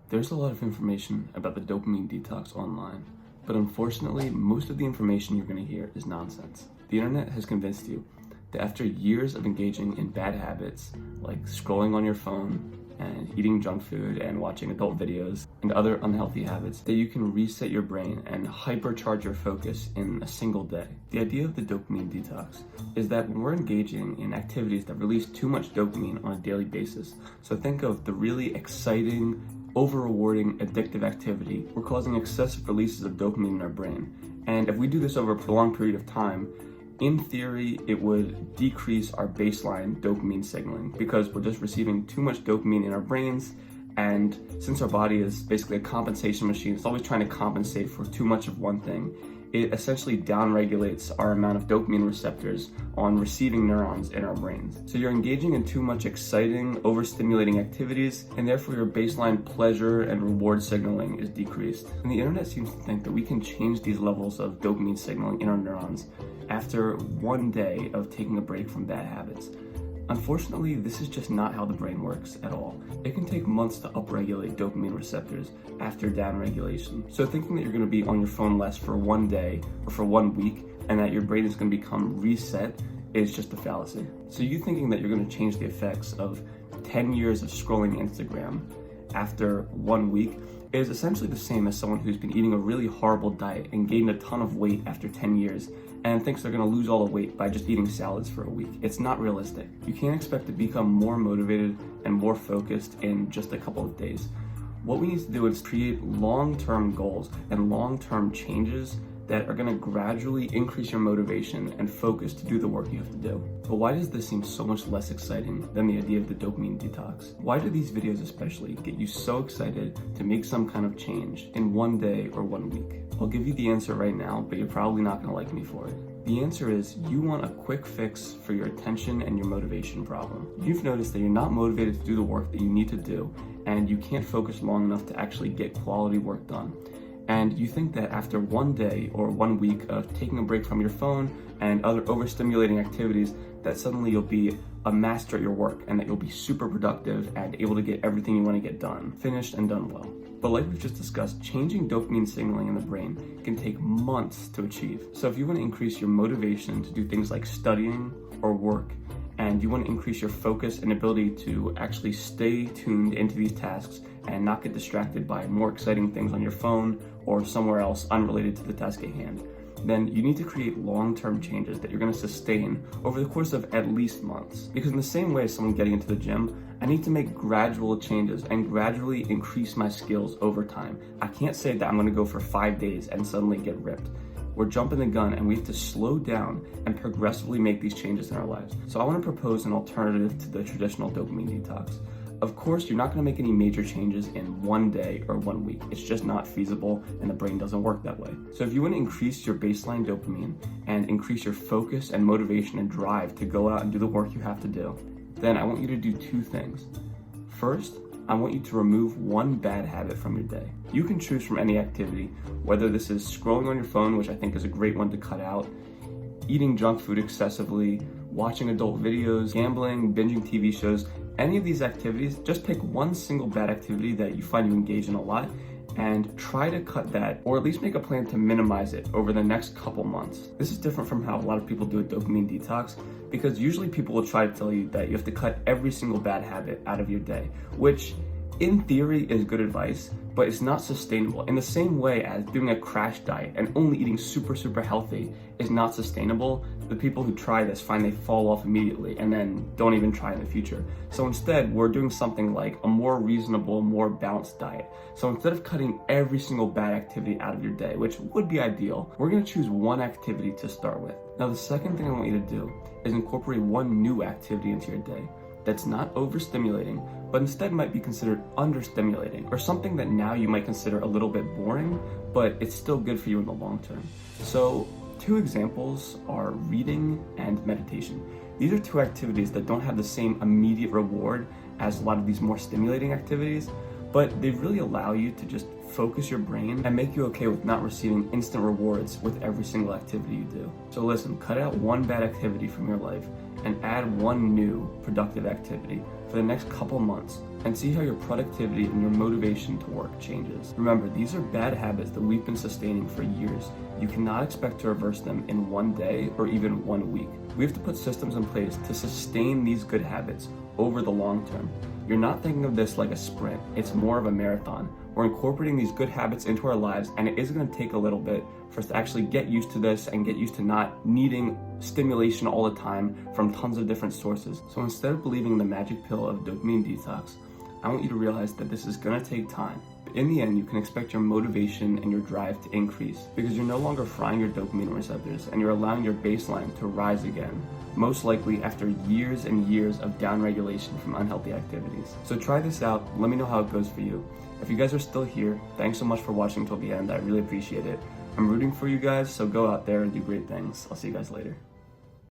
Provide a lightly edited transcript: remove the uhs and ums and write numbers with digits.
There's a lot of information about the dopamine detox online, but unfortunately, most of the information you're going to hear is nonsense. The internet has convinced you that after years of engaging in bad habits, like scrolling on your phone and eating junk food and watching adult videos and other unhealthy habits, that you can reset your brain and hypercharge your focus in a single day. The idea of the dopamine detox is that when we're engaging in activities that release too much dopamine on a daily basis, so think of the really exciting, over-rewarding, addictive activity, we're causing excessive releases of dopamine in our brain. And if we do this over a prolonged period of time, in theory, it would decrease our baseline dopamine signaling because we're just receiving too much dopamine in our brains. And since our body is basically a compensation machine, it's always trying to compensate for too much of one thing. It essentially downregulates our amount of dopamine receptors on receiving neurons in our brains. So you're engaging in too much exciting, overstimulating activities, and therefore your baseline pleasure and reward signaling is decreased. And the internet seems to think that we can change these levels of dopamine signaling in our neurons after one day of taking a break from bad habits. Unfortunately, this is just not how the brain works at all. It can take months to upregulate dopamine receptors after downregulation. So thinking that you're going to be on your phone less for one day or for 1 week and that your brain is going to become reset is just a fallacy. So you thinking that you're going to change the effects of 10 years of scrolling Instagram after 1 week is essentially the same as someone who's been eating a really horrible diet and gained a ton of weight after 10 years and thinks they're going to lose all the weight by just eating salads for a week. It's not realistic. You can't expect to become more motivated and more focused in just a couple of days. What we need to do is create long-term goals and long-term changes that are going to gradually increase your motivation and focus to do the work you have to do. But why does this seem so much less exciting than the idea of the dopamine detox? Why do these videos especially get you so excited to make some kind of change in 1 day or 1 week? I'll give you the answer right now, but you're probably not going to like me for it. The answer is you want a quick fix for your attention and your motivation problem. You've noticed that you're not motivated to do the work that you need to do, and you can't focus long enough to actually get quality work done. And you think that after 1 day or 1 week of taking a break from your phone and other overstimulating activities, that suddenly you'll be a master at your work and that you'll be super productive and able to get everything you want to get done, finished and done well. But like we've just discussed, changing dopamine signaling in the brain can take months to achieve. So if you want to increase your motivation to do things like studying or work, and you want to increase your focus and ability to actually stay tuned into these tasks and not get distracted by more exciting things on your phone or somewhere else unrelated to the task at hand, then you need to create long-term changes that you're going to sustain over the course of at least months. Because in the same way as someone getting into the gym, I need to make gradual changes and gradually increase my skills over time. I can't say that I'm going to go for 5 days and suddenly get ripped. We're jumping the gun and we have to slow down and progressively make these changes in our lives. So I want to propose an alternative to the traditional dopamine detox. Of course, you're not going to make any major changes in 1 day or 1 week. It's just not feasible and the brain doesn't work that way. So if you want to increase your baseline dopamine and increase your focus and motivation and drive to go out and do the work you have to do, then I want you to do 2 things. First, I want you to remove one bad habit from your day. You can choose from any activity, whether this is scrolling on your phone, which I think is a great one to cut out, eating junk food excessively, watching adult videos, gambling, binging TV shows, any of these activities. Just pick one single bad activity that you find you engage in a lot and try to cut that, or at least make a plan to minimize it over the next couple months. This is different from how a lot of people do a dopamine detox, because usually people will try to tell you that you have to cut every single bad habit out of your day, which in theory is good advice, but it's not sustainable. In the same way as doing a crash diet and only eating super healthy is not sustainable, the people who try this find they fall off immediately and then don't even try in the future. So instead, we're doing something like a more reasonable, more balanced diet. So instead of cutting every single bad activity out of your day, which would be ideal, we're gonna choose one activity to start with. Now, the second thing I want you to do is incorporate one new activity into your day that's not overstimulating, but instead might be considered understimulating, or something that now you might consider a little bit boring, but it's still good for you in the long term. So 2 examples are reading and meditation. These are 2 activities that don't have the same immediate reward as a lot of these more stimulating activities, but they really allow you to just focus your brain and make you okay with not receiving instant rewards with every single activity you do. So listen, cut out one bad activity from your life and add one new productive activity for the next couple months. and see how your productivity and your motivation to work changes. Remember, these are bad habits that we've been sustaining for years. You cannot expect to reverse them in one day or even 1 week. We have to put systems in place to sustain these good habits over the long term. You're not thinking of this like a sprint, it's more of a marathon. We're incorporating these good habits into our lives, and it is going to take a little bit for us to actually get used to this and get used to not needing stimulation all the time from tons of different sources. So instead of believing in the magic pill of dopamine detox, I want you to realize that this is going to take time. But in the end, you can expect your motivation and your drive to increase because you're no longer frying your dopamine receptors and you're allowing your baseline to rise again, most likely after years and years of downregulation from unhealthy activities. So try this out. Let me know how it goes for you. If you guys are still here, thanks so much for watching till the end. I really appreciate it. I'm rooting for you guys, so go out there and do great things. I'll see you guys later.